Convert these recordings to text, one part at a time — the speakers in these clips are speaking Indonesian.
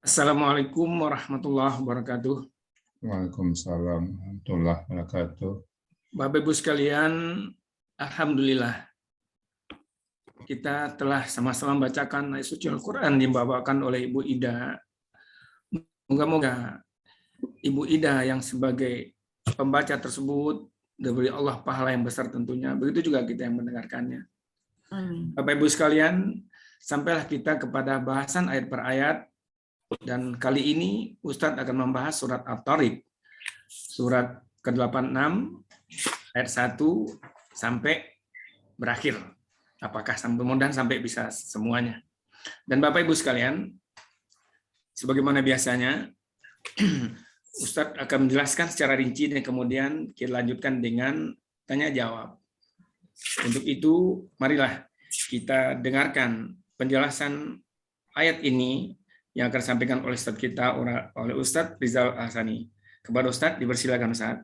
Assalamualaikum warahmatullahi wabarakatuh. Waalaikumsalam warahmatullahi wabarakatuh. Bapak Ibu sekalian, alhamdulillah kita telah sama-sama membacakan ayat suci Al-Qur'an yang dibawakan oleh Ibu Ida. Moga-moga Ibu Ida yang sebagai pembaca tersebut diberi Allah pahala yang besar tentunya. Begitu juga kita yang mendengarkannya. Bapak Ibu sekalian, sampailah kita kepada bahasan ayat per ayat. Dan kali ini Ustadz akan membahas surat At-Tariq, surat ke-86, ayat 1 sampai berakhir. Apakah mudah-mudahan sampai bisa semuanya. Dan Bapak Ibu sekalian, sebagaimana biasanya, Ustadz akan menjelaskan secara rinci dan kemudian kita lanjutkan dengan tanya jawab. Untuk itu, marilah kita dengarkan penjelasan ayat ini yang akan disampaikan oleh Ustadz kita, oleh Ustadz Rizal Hasani. Kepada Ustadz, dipersilakan Ustadz.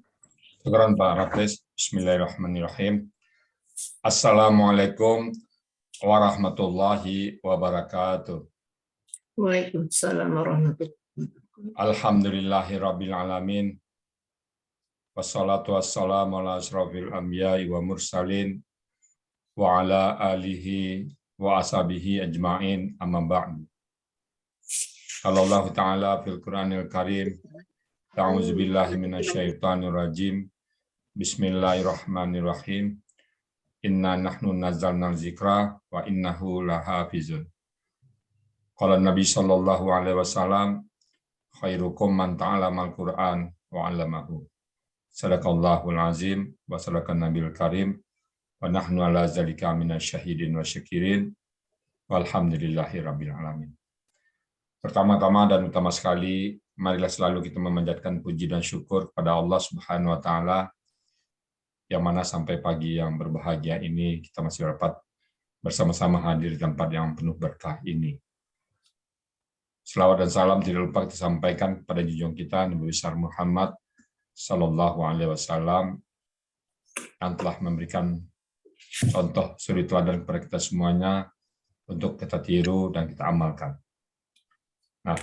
Syukran Pak Rafiq. Bismillahirrahmanirrahim. Assalamualaikum warahmatullahi wabarakatuh. Waalaikumsalam warahmatullahi wabarakatuh. Alhamdulillahirabbil alamin. Wassalatu wassalamu ala asyrafil anbiya'i wa mursalin wa ala alihi wa ashabihi ajma'in, amma ba'du. Allah Ta'ala fil Qur'anil Karim, ta'udzu billahi minasyaitonir rajim. Bismillahirrahmanirrahim. Inna nahnu nazzalna dzikra wa innahu lahafizun. Qala Nabi sallallahu alaihi wasallam, khairukum man ta'allamal Qur'an wa 'allamahu. Sadaqallahul azim wa sadaqan nabiyil karim wa nahnu ala zalika minasyahidin wa syakirin walhamdulillahi rabbil alamin. Pertama-tama dan utama sekali, marilah selalu kita memanjatkan puji dan syukur kepada Allah Subhanahu wa taala, yang mana sampai pagi yang berbahagia ini kita masih dapat bersama-sama hadir di tempat yang penuh berkah ini. Selawat dan salam tidak lupa kita sampaikan kepada junjungan kita Nabi besar Muhammad sallallahu alaihi wasallam yang telah memberikan contoh suri teladan kepada kita semuanya untuk kita tiru dan kita amalkan. Nah,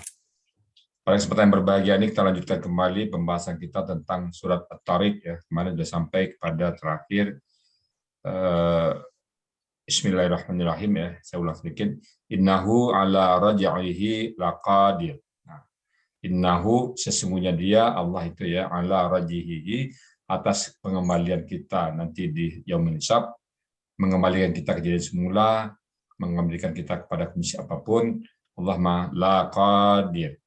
pada kesempatan yang berbahagia ini kita lanjutkan kembali pembahasan kita tentang surat At-Tariq ya. Kemarin sudah sampai kepada terakhir Bismillahirrahmanirrahim ya. Saya ulang sedikit. Innahu ala raj'ihi laqadir. Nah, innahu sesungguhnya dia Allah itu ya ala raj'ihi atas pengembalian kita nanti di yaumul hisab, mengembalikan kita ke jadi semula, mengembalikan kita kepada kondisi apapun. Allah la qadir.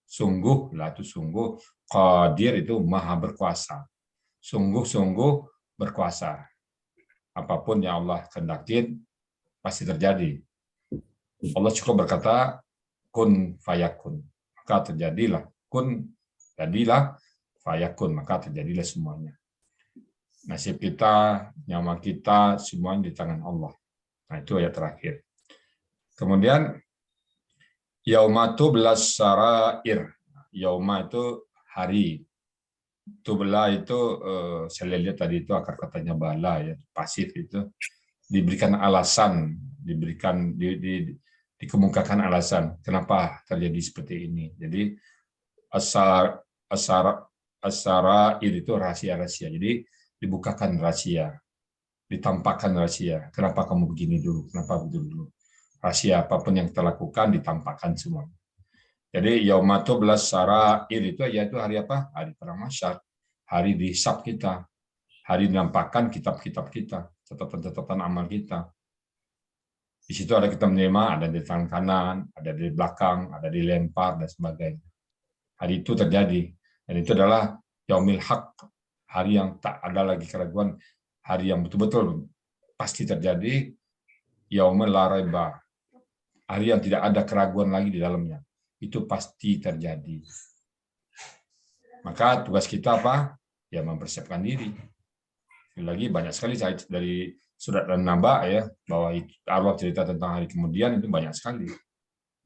Sungguh, la itu sungguh, qadir itu maha berkuasa. Sungguh-sungguh berkuasa. Apapun yang Allah kehendaki pasti terjadi. Allah cukup berkata kun fayakun. Maka terjadilah. Kun, jadilah, fayakun. Maka terjadilah semuanya. Nasib kita, nyawa kita, semuanya di tangan Allah. Nah, itu ayat terakhir. Kemudian yauma tublas sarair. Yauma itu hari. Tubla itu saya lihat tadi itu akar katanya bala ya, pasif itu. Diberikan alasan, dikemukakan alasan kenapa terjadi seperti ini. Jadi as-sarair itu rahasia-rahasia. Jadi dibukakan rahasia, ditampakkan rahasia. Kenapa kamu begini dulu? Kenapa begitu dulu? Rahasia apapun yang kita lakukan ditampakkan semua. Jadi yaumatu belas sarair itu yaitu hari apa? Hari perang mahsyar, hari dihisab kita, hari dinampakkan kitab-kitab kita, catatan-catatan amal kita. Di situ ada kita menerima, ada di tangan kanan, ada di belakang, ada dilempar dan sebagainya. Hari itu terjadi dan itu adalah yaumil haq, hari yang tak ada lagi keraguan, hari yang betul-betul pasti terjadi, yaumul la raiba. Hari yang tidak ada keraguan lagi di dalamnya. Itu pasti terjadi. Maka tugas kita apa? Ya mempersiapkan diri. Lagi banyak sekali dari surat An-Naba ya, bahwa Allah cerita tentang hari kemudian itu banyak sekali.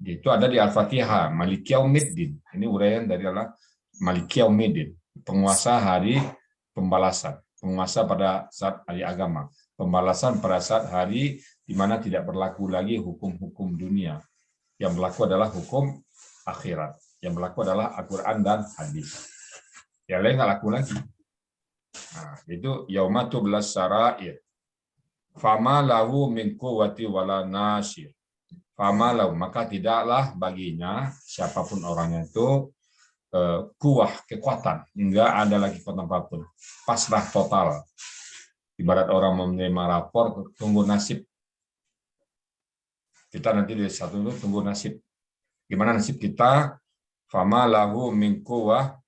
Itu ada di Al-Fatihah, Maliki Yaumiddin. Ini uraian dari Allah Maliki Yaumiddin, penguasa hari pembalasan, penguasa pada saat hari agama, pembalasan pada saat hari di mana tidak berlaku lagi hukum-hukum dunia. Yang berlaku adalah hukum akhirat. Yang berlaku adalah Al-Quran dan hadis. Yang lain nggak laku lagi. Nah, itu yauma tublas sarair. Fama lahu min quwwati wala nasir. Fama lahu, maka tidaklah baginya siapapun orangnya itu kuah, kekuatan, enggak ada lagi kekuatan apapun, pasrah total. Ibarat orang menerima rapor, tunggu nasib. Kita nanti di satu itu tunggu nasib. Gimana nasib kita? Fama lahu min quwwah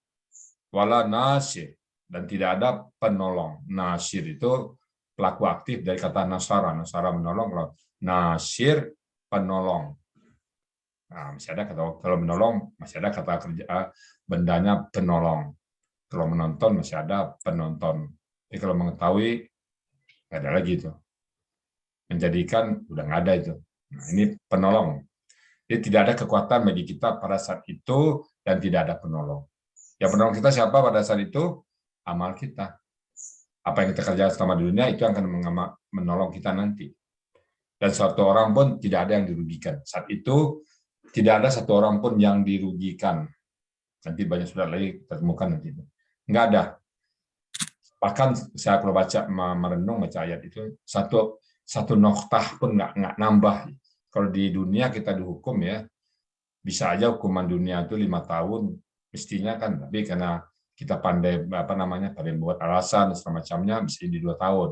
wala nasir, dan tidak ada penolong. Nasir itu pelaku aktif dari kata nasara. Nasara menolong, nasir penolong. Nah, masih ada kata, kalau menolong masih ada kata kerja bendanya penolong. Kalau menonton masih ada penonton. Tapi kalau mengetahui nggak ada lagi itu. Menjadikan udah nggak ada itu. Nah, ini penolong. Jadi tidak ada kekuatan bagi kita pada saat itu dan tidak ada penolong. Yang penolong kita siapa pada saat itu? Amal kita. Apa yang kita kerjakan selama di dunia itu akan menolong kita nanti. Dan suatu orang pun tidak ada yang dirugikan. Saat itu tidak ada satu orang pun yang dirugikan. Nanti banyak surat lagi kita temukan nanti. Nggak ada. Bahkan saya kalau baca merenung baca ayat itu satu noktah pun nggak nambah. Kalau di dunia kita dihukum ya bisa aja hukuman dunia itu 5 tahun mestinya kan, tapi karena kita pandai pandai buat alasan dan semacamnya bisa jadi 2 tahun.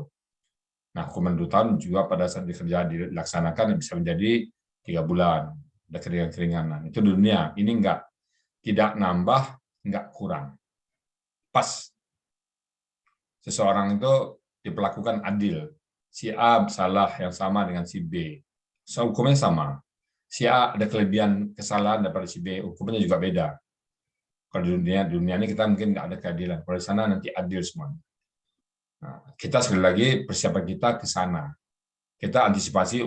Nah hukuman 2 tahun juga pada saat dikerjakan dilaksanakan bisa menjadi 3 bulan. Ada keringan-keringanan. Itu dunia. Ini enggak. Tidak nambah, enggak kurang. Pas. Seseorang itu diperlakukan adil. Si A salah yang sama dengan si B. So, hukumnya sama. Si A ada kelebihan kesalahan daripada si B, hukumnya juga beda. Kalau di dunia ini kita mungkin enggak ada keadilan. Kalau di sana nanti adil semua. Nah, kita sekali lagi persiapan kita ke sana. Kita antisipasi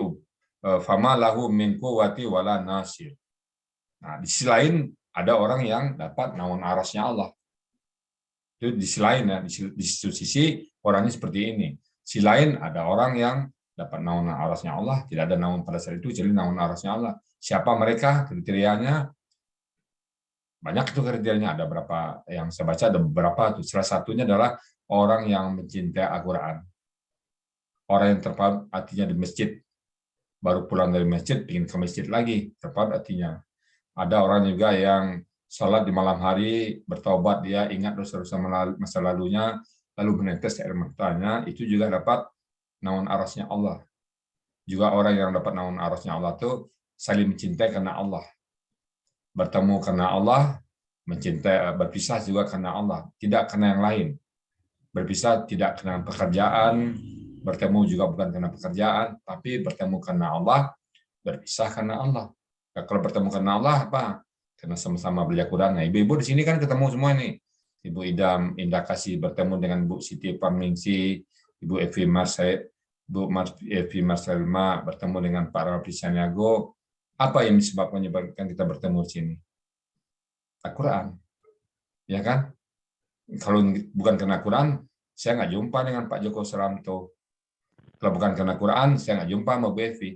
fama lahu min quwwati wala nasir. Nah, di sisi lain ada orang yang dapat naungan arasnya Allah. Itu di sisi lain ya, di sisi orangnya seperti ini. Di sisi lain ada orang yang dapat naungan arasnya Allah, tidak ada naungan pada saat itu, jadi naungan arasnya Allah. Siapa mereka? Kriterianya banyak itu kriterianya, ada berapa yang saya baca, ada beberapa tuh. Salah satunya adalah orang yang mencintai Al-Quran. Orang yang terpaut hatinya di masjid, baru pulang dari masjid, ingin ke masjid lagi, tepat artinya. Ada orang juga yang sholat di malam hari, bertobat, dia ingat dosa-dosa masa lalunya, lalu menetes air matanya, itu juga dapat naungan arasnya Allah. Juga orang yang dapat naungan arasnya Allah itu saling mencintai karena Allah. Bertemu karena Allah, mencintai, berpisah juga karena Allah, tidak karena yang lain. Berpisah tidak karena pekerjaan, bertemu juga bukan karena pekerjaan, tapi bertemu karena Allah, berpisah karena Allah. Nah, kalau bertemu karena Allah apa? Karena sama-sama belajar Quran. Nah, ibu-ibu di sini kan ketemu semua nih. Ibu Idam, Indah Kasih bertemu dengan Bu Siti Parmingsi, Ibu Evi Marselma bertemu dengan Pak Rafi Sanyago. Apa yang menyebabkan kita bertemu di sini? Al-Quran. Ya kan? Kalau bukan karena Quran, saya nggak jumpa dengan Pak Joko Suranto. Kalau bukan karena Quran, saya nggak jumpa sama Bu Evi.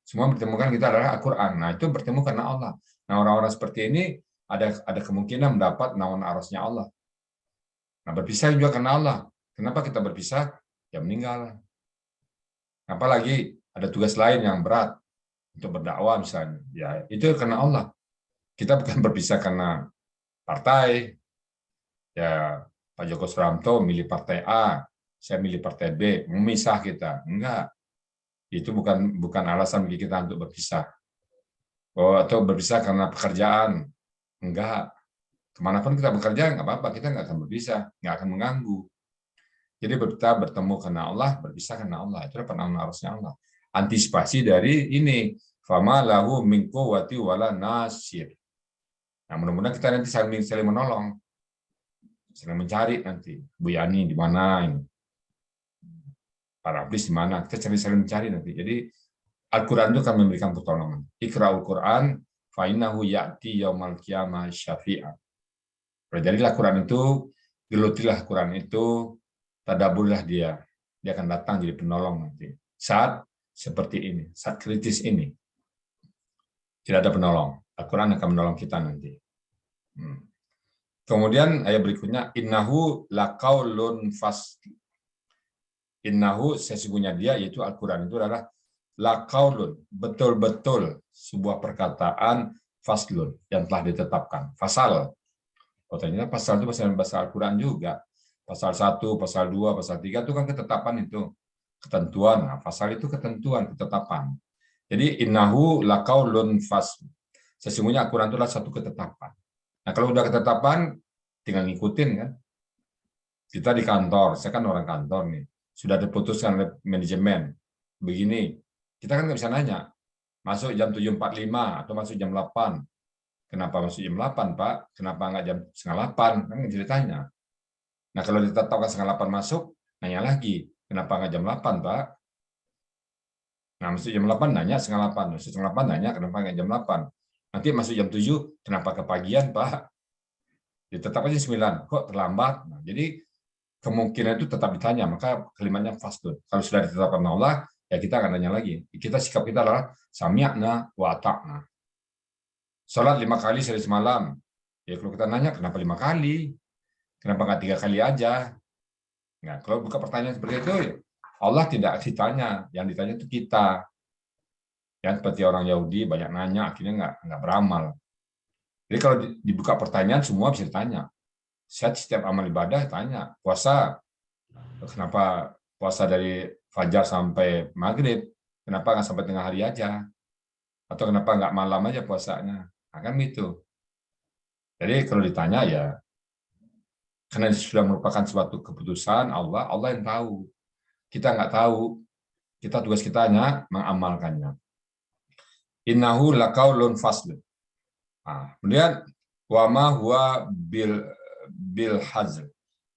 Semua bertemukan kita adalah Al-Quran. Nah, itu bertemu karena Allah. Nah, orang-orang seperti ini ada kemungkinan mendapat naungan arasnya Allah. Nah, berpisah juga karena Allah. Kenapa kita berpisah? Ya meninggal. Apalagi ada tugas lain yang berat untuk berdakwah misalnya. Ya, itu karena Allah. Kita bukan berpisah karena partai. Ya, Pak Joko Suranto milih partai A, saya milih partai B, memisah kita. Enggak. Itu bukan alasan bagi kita untuk berpisah. Atau berpisah karena pekerjaan. Enggak. Kemanapun kita bekerja, nggak apa-apa. Kita nggak akan berpisah. Nggak akan mengganggu. Jadi kita bertemu karena Allah, berpisah karena Allah. Itu adalah penampilan arusnya Allah. Antisipasi dari ini. Fama lahu min quwwati wala nasir. Nah, mudah-mudahan kita nanti saling menolong. Saling mencari nanti. Bu Yani di mana ini? Para ablis di mana? Kita saling mencari nanti. Jadi Al-Quran itu akan memberikan pertolongan. Iqra'ul Quran fa innahu ya'ti yaumal qiyamah syafi'an. Pelajarilah Quran itu, gelutilah Quran itu, tadaburlah dia. Dia akan datang jadi penolong nanti. Saat seperti ini, saat kritis ini. Tidak ada penolong. Al-Quran akan menolong kita nanti. Kemudian ayat berikutnya, innahu laqaulun fasl. Innahu sesungguhnya dia, yaitu Al-Quran itu adalah laqaulun, betul-betul sebuah perkataan faslun yang telah ditetapkan. Fasal. Oh, ternyata pasal itu bahasa Al-Quran juga. Pasal 1, pasal 2, pasal 3 itu kan ketetapan itu. Ketentuan. Nah, pasal itu ketentuan, ketetapan. Jadi innahu laqaulun fasl. Sesungguhnya Al-Quran itu adalah satu ketetapan. Nah, kalau udah ketetapan, tinggal ngikutin kan. Kita di kantor, saya kan orang kantor nih, sudah diputuskan oleh manajemen, begini, kita kan nggak bisa nanya, masuk jam 7.45 atau masuk jam 8. Kenapa masuk jam 8, Pak? Kenapa nggak jam setengah 8? Kan nggak bisa ditanya. Nah, kalau ditetapkan setengah 8 masuk, nanya lagi, kenapa nggak jam 8, Pak? Nah, masuk jam 8, nanya setengah 8. Masuk setengah 8, nanya kenapa nggak jam 8. Nanti masuk jam 7, kenapa kepagian, Pak? Ditetapkan jam 9, kok terlambat? Nah, jadi kemungkinan itu tetap ditanya, maka kalimatnya fasdun. Kalau sudah ditetapkan Allah, ya kita akan tanya lagi. Sikap kita adalah sami'na wa ata'na. Salat 5 kali sehari semalam. Ya kalau kita nanya, kenapa 5 kali? Kenapa nggak 3 kali aja? Nah, kalau buka pertanyaan seperti itu, Allah tidak ditanya. Yang ditanya itu kita. Ya, seperti orang Yahudi banyak nanya, akhirnya nggak beramal. Jadi kalau dibuka pertanyaan, semua bisa ditanya. Setiap amal ibadah tanya. Puasa, kenapa puasa dari fajar sampai maghrib? Kenapa nggak sampai tengah hari aja? Atau kenapa nggak malam aja puasanya? Nah, kan gitu. Jadi kalau ditanya ya, karena sudah merupakan suatu keputusan Allah yang tahu. Kita nggak tahu. Tugas kita hanya mengamalkannya. Innahu laqaulun fasl. Nah, kemudian wama huwa bil hazl,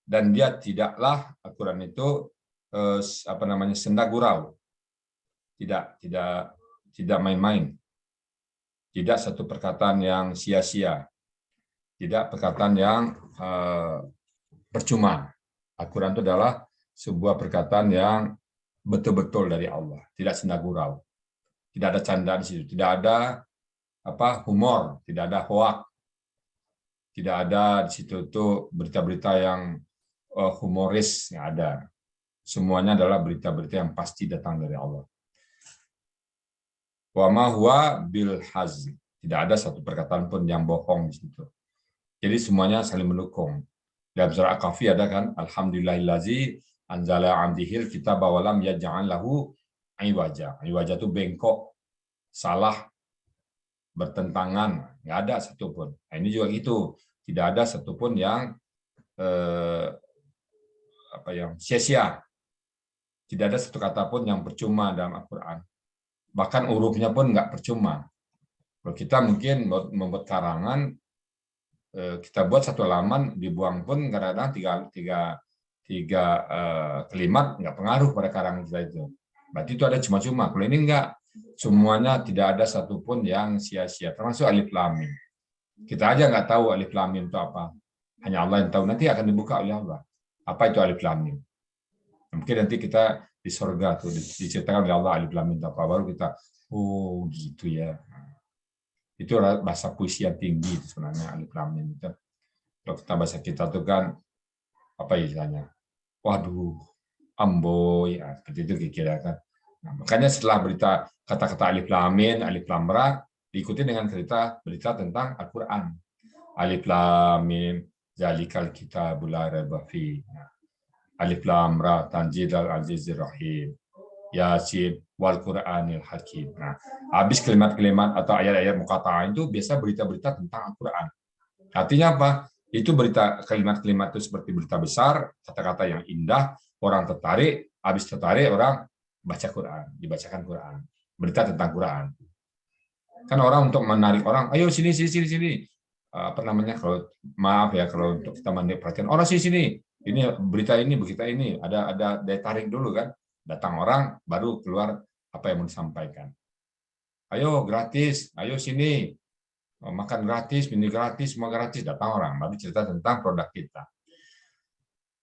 dan dia tidaklah Al-Quran itu senda gurau, tidak main-main, tidak satu perkataan yang sia-sia, tidak perkataan yang percuma. Al-Quran itu adalah sebuah perkataan yang betul-betul dari Allah, tidak senda gurau, tidak ada candaan di situ, tidak ada humor, tidak ada hoak, tidak ada di situ tuh berita-berita yang humoris, yang ada. Semuanya adalah berita-berita yang pasti datang dari Allah. Wa ma huwa bil hazl. Tidak ada satu perkataan pun yang bohong di situ. Jadi semuanya saling mendukung. Dalam surah Al-Kahfi ada kan, alhamdulillahillazi anzala 'abdihil kitaba wa lam yaj'al lahu iwaja. Iwaja itu bengkok, salah, bertentangan, nggak ada satupun. Nah, ini juga gitu, tidak ada satupun yang sia-sia, tidak ada satu kata pun yang percuma dalam Al-Quran. Bahkan hurufnya pun nggak percuma. Kalau kita mungkin membuat karangan, kita buat satu halaman, dibuang pun kadang-kadang tiga kalimat nggak pengaruh pada karangan kita itu. Berarti itu ada cuma-cuma. Kalau ini enggak, semuanya tidak ada satupun yang sia-sia, termasuk alif lam mim. Kita aja nggak tahu alif lam mim itu apa. Hanya Allah yang tahu. Nanti akan dibuka oleh Allah. Apa itu alif lam mim? Mungkin nanti kita di surga tuh diceritakan oleh Allah alif lam mim itu apa. Baru kita, oh gitu ya. Itu bahasa puisi yang tinggi sebenarnya alif lam mim itu. Kalau kita bahasa kita tuh kan apa istilahnya? Waduh, amboy, seperti itu kira-kira kan. Nah, makanya setelah berita kata-kata alif lam mim, alif lam ra, diikuti dengan berita tentang Al-Quran. Alif lam mim, zalikal kitabul la raiba fihi. Alif lam ra, tanzilul azizir rahim. Yasin wal Qur'anil hakim. Nah, habis kalimat-kalimat atau ayat-ayat muqatta'ah itu biasa berita-berita tentang Al-Quran. Artinya apa? Itu berita kalimat-kalimat itu seperti berita besar, kata-kata yang indah, orang tertarik, habis tertarik orang baca Quran, dibacakan Quran, berita tentang Quran. Kan orang untuk menarik orang, ayo sini. Apa namanya, kalau maaf ya kalau untuk kita menarik perhatian orang sini. Ini berita ini, ada daya tarik dulu kan. Datang orang baru keluar apa yang mau disampaikan. Ayo gratis, ayo sini. Makan gratis, minum gratis, semua gratis, datang orang baru cerita tentang produk kita.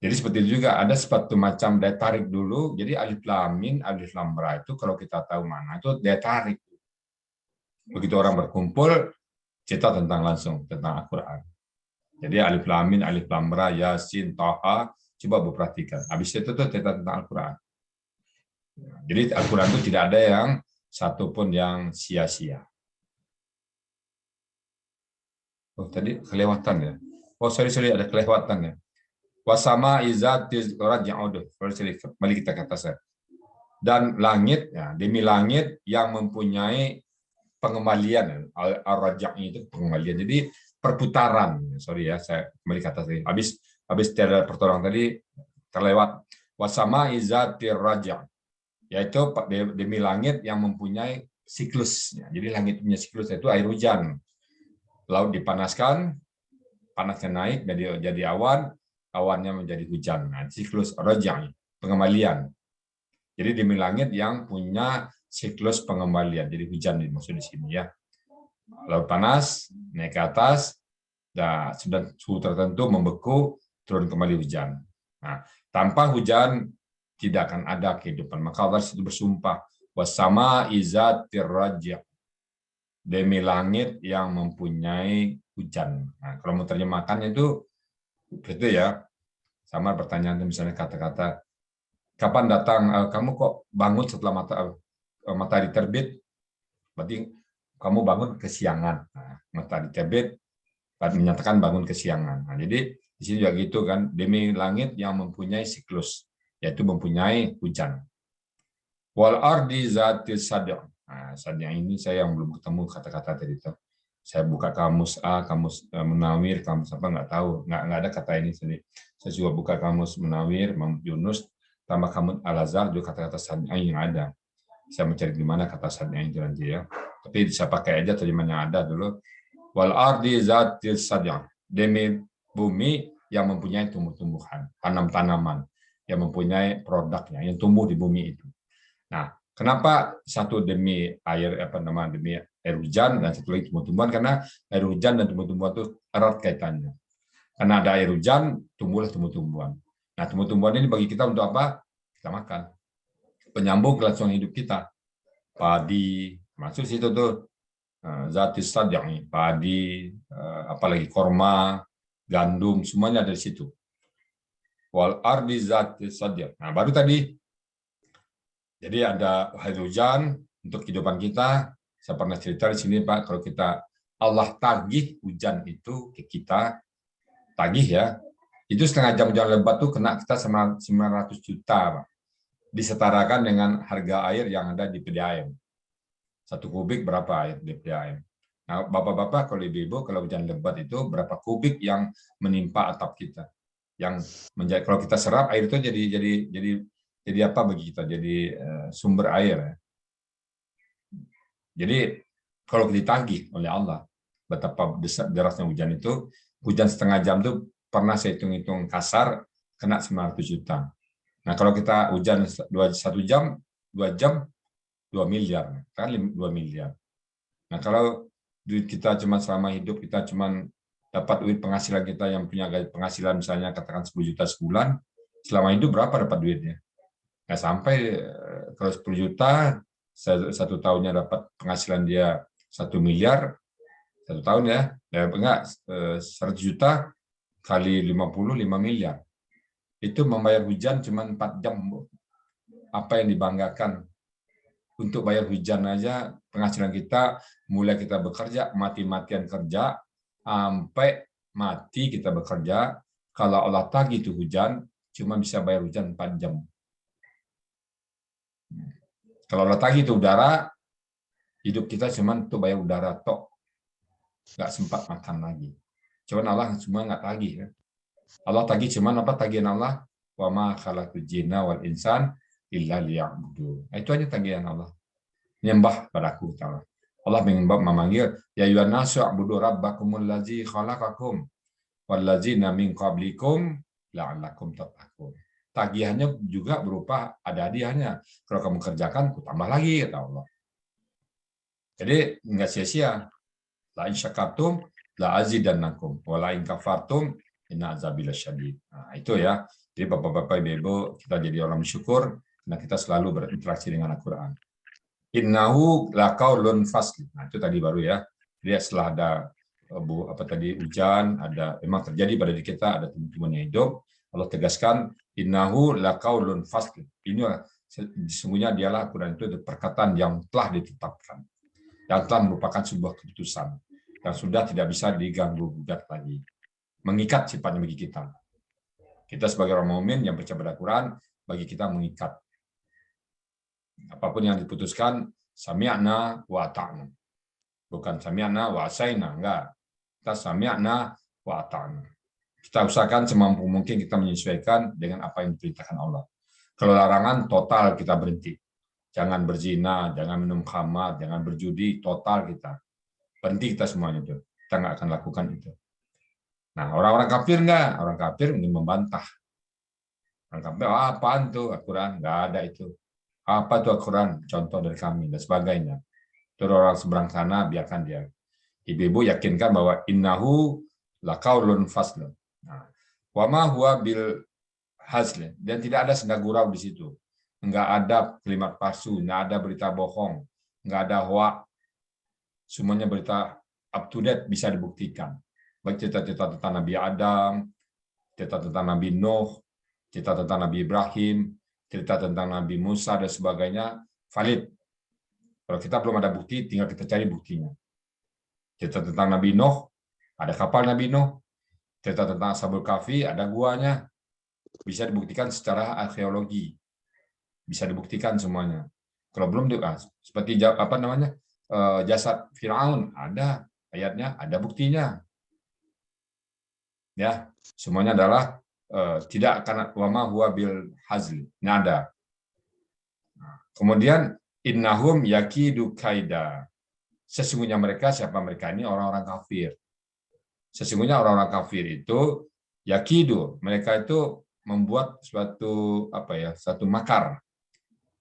Jadi seperti itu juga ada suatu macam daya tarik dulu. Jadi alif lam mim, alif lam ra itu kalau kita tahu mana itu daya tarik. Begitu orang berkumpul, cerita langsung tentang Al-Quran. Jadi alif lam mim, alif lam ra, yasin, taha, coba perhatikan. Habis itu tuh cerita tentang Al-Quran. Jadi Al-Quran itu tidak ada yang satupun yang sia-sia. Oh, tadi kelewatan ya. Oh, sorry, ada kelewatan ya. Wasama izatiz raj'ud. Kembali kita kata saya. Dan langit, ya, demi langit yang mempunyai pengembalian. Ar-raj'a itu pengembalian. Jadi perputaran. Sorry ya, saya kembali kata tadi. Habis tiada pertolongan tadi terlewat. Wasama izatir raj'a. Yaitu demi langit yang mempunyai siklus. Jadi langit punya siklus, yaitu air hujan. Laut dipanaskan, panasnya naik jadi awan, awannya menjadi hujan. Nah, siklus raj'i, pengembalian. Jadi demi langit yang punya siklus pengembalian. Jadi hujan dimaksud di sini ya. Laut panas, naik ke atas, dan sudah suhu tertentu membeku, turun kembali hujan. Nah, tanpa hujan tidak akan ada kehidupan. Maka Allah itu bersumpah, wasama izatir raj'i, demi langit yang mempunyai hujan. Nah, kalau mau terjemahkan itu ya. Sama pertanyaan misalnya kata-kata, kapan datang, kamu kok bangun setelah matahari terbit? Berarti kamu bangun kesiangan. Nah, matahari terbit menyatakan bangun kesiangan. Nah, jadi di sini juga gitu kan, demi langit yang mempunyai siklus, yaitu mempunyai hujan. Wal ardi zatis sad'i. Nah, sad'i ini saya yang belum ketemu kata-kata tadi itu. Saya buka kamus A, kamus Munawir, kamus apa nggak tahu, nggak ada kata ini sendiri. Saya juga buka kamus Munawir, Yunus, tambah kamus Al-Azhar juga kata-kata sad'i yang ada. Saya mencari di mana kata sad'i itu nanti ya. Tapi saya pakai aja terjemahan yang ada dulu. Wal ardi zatis sad'i, demi bumi yang mempunyai tumbuh-tumbuhan, tanam-tanaman yang mempunyai produknya, yang tumbuh di bumi itu. Nah, kenapa satu demi air demi air hujan dan satu lagi tumbuh-tumbuhan? Karena air hujan dan tumbuh-tumbuhan itu erat kaitannya. Karena ada air hujan, tumbuhlah tumbuh-tumbuhan. Nah, tumbuh-tumbuhan ini bagi kita untuk apa? Kita makan. Penyambung kelangsungan hidup kita. Padi, maksud situ tuh zatis sad'i, padi, apalagi korma, gandum, semuanya ada di situ. Wal ardi zatis sad'i. Nah, baru tadi. Jadi ada air hujan untuk kehidupan kita. Saya pernah cerita di sini Pak, kalau kita Allah tagih hujan itu ke kita, tagih ya, itu setengah jam hujan lebat tuh kena kita 900 juta Pak. Disetarakan dengan harga air yang ada di PDAM. 1 kubik berapa air di PDAM. Nah, Bapak-bapak, kalau ibu-ibu, kalau hujan lebat itu berapa kubik yang menimpa atap kita. Yang menjadi, kalau kita serap air itu jadi apa bagi kita? Jadi sumber air. Jadi kalau ditagih oleh Allah, betapa derasnya hujan itu, hujan setengah jam itu pernah saya hitung-hitung kasar, kena 900 juta. Nah kalau kita hujan 1 jam, 2 jam, 2 miliar. Kan 2 miliar. Nah kalau duit kita cuma selama hidup, kita cuma dapat duit penghasilan kita yang punya penghasilan misalnya katakan 10 juta sebulan, selama hidup berapa dapat duitnya? Nggak sampai, kalau 10 juta, 1 tahunnya dapat penghasilan dia 1 miliar, 1 tahun ya, enggak, 100 juta kali 50, 5 miliar. Itu membayar hujan cuma 4 jam. Apa yang dibanggakan? Untuk bayar hujan aja, penghasilan kita, mulai kita bekerja, mati-matian kerja, sampai mati kita bekerja, kalau Allah tagih itu hujan, cuma bisa bayar hujan 4 jam. Kalau Allah tagih itu udara, hidup kita cuma untuk bayar udara tok, nggak sempat makan lagi. Cuman Allah semua nggak tagih. Ya. Allah tagih cuman apa tagihan Allah? Wa ma khalaqul jinna wal insan illa liya'budun. Itu aja tagihan Allah. Nyembah padaku ta'ala. Allah memanggil ya ayyuhan nasu a'budu rabbakumul ladzi khalaqakum wal ladzina min qablikum la'allakum tattaqun. Tagihannya juga berupa ada hadiahnya. Kalau kamu kerjakan, aku tambah lagi, kata Allah. Jadi nggak sia-sia. La in syakartum la azidannakum wa la in kafartum inna azabi lasyadid. Nah, itu ya. Jadi Bapak-bapak, Ibu, kita jadi orang bersyukur karena kita selalu berinteraksi dengan Al-Qur'an. Innahu laqaulun fasl. Nah, itu tadi baru ya. Jadi setelah ada hujan, ada memang terjadi pada diri kita, ada tumbuh-tumbuhan yang hidup, Allah tegaskan innahu laqaulun fasl. Ini sesungguhnya dialah Al-Quran itu perkataan yang telah ditetapkan, yang telah merupakan sebuah keputusan yang sudah tidak bisa diganggu gugat lagi. Mengikat sifatnya bagi kita. Kita sebagai orang mukmin yang percaya pada Al-Quran, bagi kita mengikat. Apapun yang diputuskan, sami'na wa ata'na. Bukan sami'na wa asaina, enggak. Kita sami'na wa ata'na. Kita usahakan semampu mungkin kita menyesuaikan dengan apa yang diperintahkan Allah. Kalau larangan, total kita berhenti. Jangan berzina, jangan minum khamar, jangan berjudi, total kita. Berhenti kita semuanya itu. Kita nggak akan lakukan itu. Nah, orang-orang kafir enggak? Orang kafir ingin membantah. Orang kafir, apaan tuh Al-Quran? Nggak ada itu. Apa tuh Al-Quran? Contoh dari kami, dan sebagainya. Terus orang seberang sana, biarkan dia. Ibu-ibu yakinkan bahwa innahu laqaulun fasl. Nah, wa ma huwa bil hazl. Dan tidak ada senda gurau di situ. Enggak ada kalimat palsu, enggak ada berita bohong, enggak ada hoax. Semuanya berita up to date, bisa dibuktikan. Baik cerita-cerita tentang Nabi Adam, cerita tentang Nabi Nuh, cerita tentang Nabi Ibrahim, cerita tentang Nabi Musa, dan sebagainya, valid. Kalau kita belum ada bukti, tinggal kita cari buktinya. Cerita tentang Nabi Nuh, ada kapal Nabi Nuh. Cerita tentang Ashabul Kahfi, ada guanya. Bisa dibuktikan secara arkeologi. Bisa dibuktikan semuanya. Kalau belum, seperti jasad Firaun, ada ayatnya, ada buktinya. Ya, semuanya adalah tidak karena wama huwa bil hazl, nada. Kemudian innahum yakidu kaida. Sesungguhnya mereka, siapa mereka ini? Orang-orang kafir. Sesungguhnya orang-orang kafir itu yakidu, mereka itu membuat satu makar,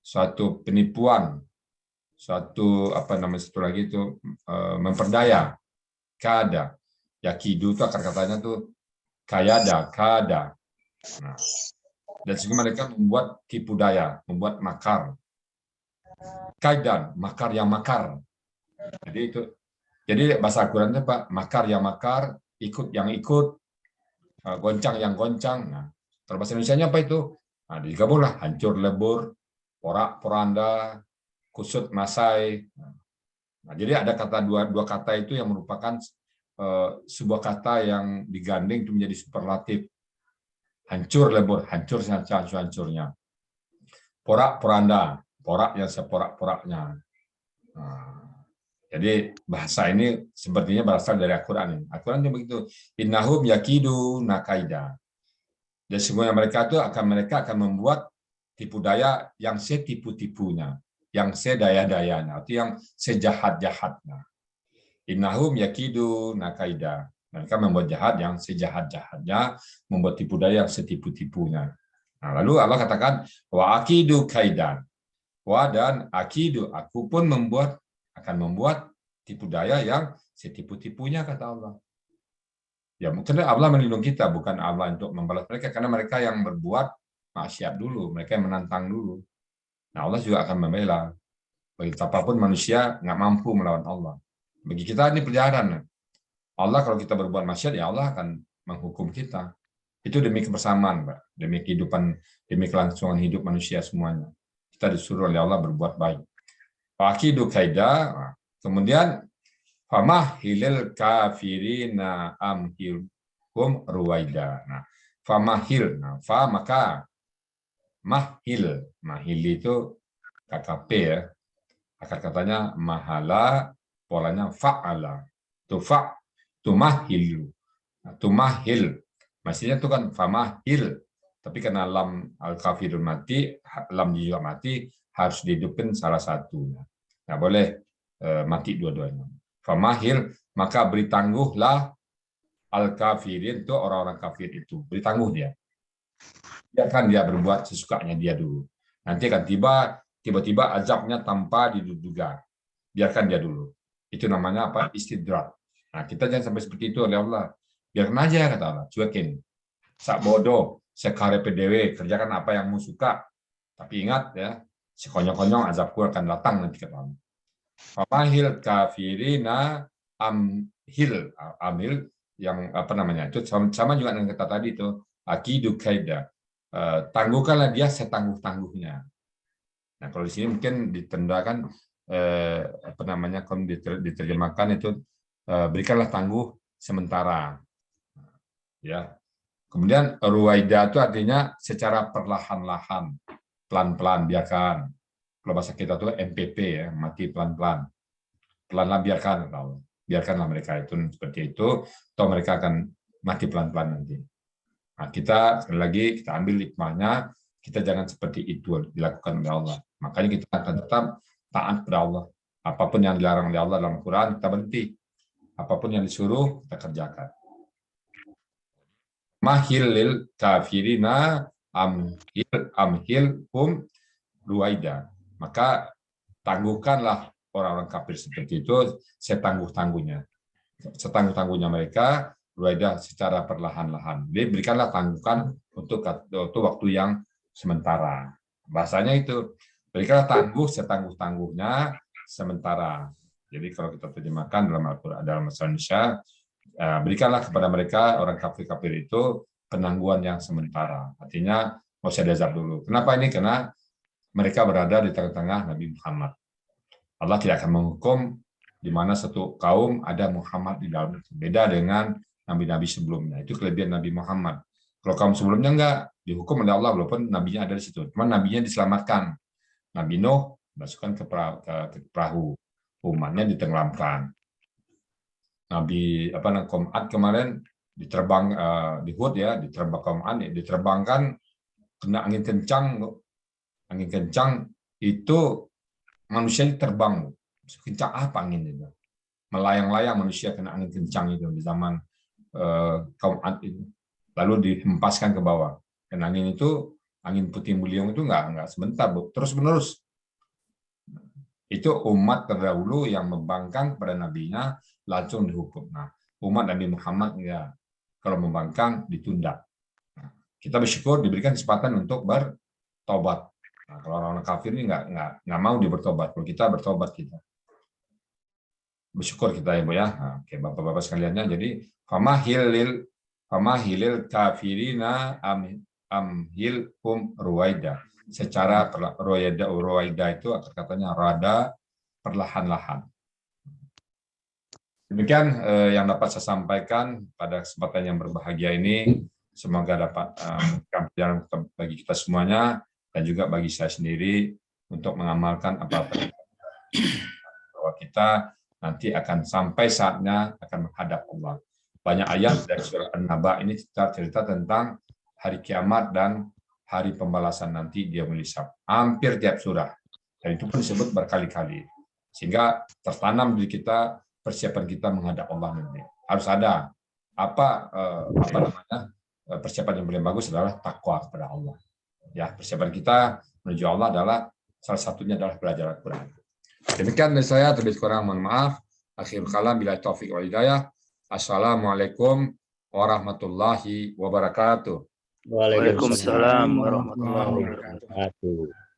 suatu penipuan, satu satu lagi itu memperdaya. Kada. Yakidu itu akar katanya tuh kayada, kada. Nah, dan sehingga mereka membuat tipu daya, membuat makar. Kaidan, makar yang makar. Jadi bahasa Al-Quran itu Pak, makar yang makar, ikut yang ikut, goncang yang goncang. Nah, kalau bahasa Indonesianya apa itu? Nah, digabunglah hancur lebur, porak-poranda, kusut masai. Nah, jadi ada dua kata itu yang merupakan sebuah kata yang digandeng itu menjadi superlatif. Hancur lebur, hancur hancur-hancurnya. Porak-poranda, porak yang seporak-poraknya. Nah, jadi bahasa ini sepertinya berasal dari Al-Quran. Al-Quran itu begitu. Innahum yakidu nakaida. Dan semuanya mereka akan membuat tipu daya yang setipu-tipunya, yang sedaya-dayanya, atau yang sejahat-jahatnya. Innahum yakidu nakaida. Mereka membuat jahat yang sejahat-jahatnya, membuat tipu daya yang setipu-tipunya. Nah, lalu Allah katakan, wa akidu kaidan. Wa dan akidu, aku pun akan membuat tipu daya yang setipu-tipunya, kata Allah. Ya, mungkin Allah melindungi kita, bukan Allah untuk membalas mereka, karena mereka yang berbuat maksiat dulu, mereka yang menantang dulu. Nah, Allah juga akan membela. Betapapun manusia nggak mampu melawan Allah. Bagi kita ini pelajaran. Allah kalau kita berbuat maksiat, ya Allah akan menghukum kita. Itu demi kebersamaan, Pak. Demi kehidupan, demi kelangsungan hidup manusia semuanya. Kita disuruh oleh Allah berbuat baik. Fakidu kaida, kemudian famahilil kafirina amhilhum ruwaida. Nah, famahil, nah, fa maka mahil itu KKP ya. Akar katanya mahala, polanya fa'ala. Tufa, tumahil. Tumahil. Maksudnya itu kan famahil. Tapi karena lam al-kafirun mati, lam juga mati, harus dihidupin salah satunya. Nggak boleh mati dua-duanya. Famahil, maka beri tangguhlah al-kafirin, itu orang-orang kafir itu. Beri tangguh dia. Biarkan dia berbuat sesukanya dia dulu. Nanti akan tiba-tiba azabnya tanpa diduga. Biarkan dia dulu. Itu namanya apa? Istidrak. Nah, kita jangan sampai seperti itu oleh Allah. Biarkan aja, kata Allah. Cuekin. Sak bodoh, sekare PDW, kerjakan apa yang mu suka. Tapi ingat ya, Sekonyong-konyong azabku akan datang nanti kata Allah. Famahil kafirina amhil yang apa namanya itu sama juga dengan kata tadi itu akidu kaida. Tangguhkanlah dia setangguh-tangguhnya. Nah, kalau di sini mungkin ditendakan apa namanya kalau diterjemahkan itu berikanlah tangguh sementara. Ya. Kemudian ruwaida itu artinya secara perlahan-lahan, pelan-pelan biarkan. Kalau bahasa kita itu MPP ya, mati pelan-pelan. Pelan-pelan biarkanlah mereka itu seperti itu, atau mereka akan mati pelan-pelan nanti. Nah, kita sekali lagi kita ambil hikmahnya, kita jangan seperti itu dilakukan oleh Allah. Makanya kita akan tetap taat kepada Allah. Apapun yang dilarang oleh Allah dalam Al-Quran, kita berhenti. Apapun yang disuruh, kita kerjakan. Mahilil kafirina amhilhum ruwaida. Maka tangguhkanlah orang-orang kafir seperti itu setangguh-tangguhnya. Setangguh-tangguhnya mereka ruwaida secara perlahan-lahan. Jadi berikanlah tangguhkan untuk waktu yang sementara. Bahasanya itu, berikanlah tangguh setangguh-tangguhnya sementara. Jadi kalau kita terjemahkan dalam Al-Quran, dalam bahasa Indonesia, berikanlah kepada mereka orang kafir-kafir itu penangguhan yang sementara. Artinya mau saya diazab dulu. Kenapa ini? Karena mereka berada di tengah-tengah Nabi Muhammad. Allah tidak akan menghukum di mana satu kaum ada Muhammad di dalam. Beda dengan nabi-nabi sebelumnya. Itu kelebihan Nabi Muhammad. Kalau kaum sebelumnya enggak dihukum oleh Allah walaupun nabinya ada di situ. Cuma nabinya diselamatkan. Nabi Nuh masukkan ke perahu. Umatnya ditenggelamkan. Nabi kaum Ad kemarin diterbang di Hud ya, diterbang kaum Ad, diterbangkan kena angin kencang. Angin kencang itu manusia terbang. Kencang apa angin itu? Melayang-layang manusia kena angin kencang itu di zaman kaum Ad itu. Lalu dihempaskan ke bawah. Dan angin itu, angin puting beliung itu enggak sebentar, terus-menerus. Itu umat terdahulu yang membangkang kepada nabinya langsung dihukum. Nah, umat Nabi Muhammad enggak. Kalau membangkang ditunda. Nah, kita bersyukur diberikan kesempatan untuk bertobat. Nah, kalau orang kafir ini nggak mau dia bertobat. Kalau kita bertobat kita bersyukur kita ya Bu ya. Nah, oke Bapak-bapak sekaliannya. Jadi famahilil kafirina amhilhum ruwaida. Secara ruwaida itu katanya rada perlahan-lahan. Demikian yang dapat saya sampaikan pada kesempatan yang berbahagia ini. Semoga dapat pelajaran bagi kita semuanya dan juga bagi saya sendiri untuk mengamalkan apa-apa bahwa kita nanti akan sampai saatnya akan menghadap Allah. Banyak ayat dari surah An-Naba ini cerita tentang hari kiamat dan hari pembalasan nanti dia melisap. Hampir tiap surah. Dan itu pun disebut berkali-kali. Sehingga tertanam di kita persiapan kita menghadap Allah nanti. Harus ada persiapan yang paling bagus adalah takwa kepada Allah. Ya, persiapan kita menuju Allah adalah salah satunya adalah belajar Al-Quran. Demikian dari saya, terlebih kurang mohon maaf. Akhirul kalam billahi taufiq wal hidayah. Assalamualaikum warahmatullahi wabarakatuh. Waalaikumsalam warahmatullahi wabarakatuh.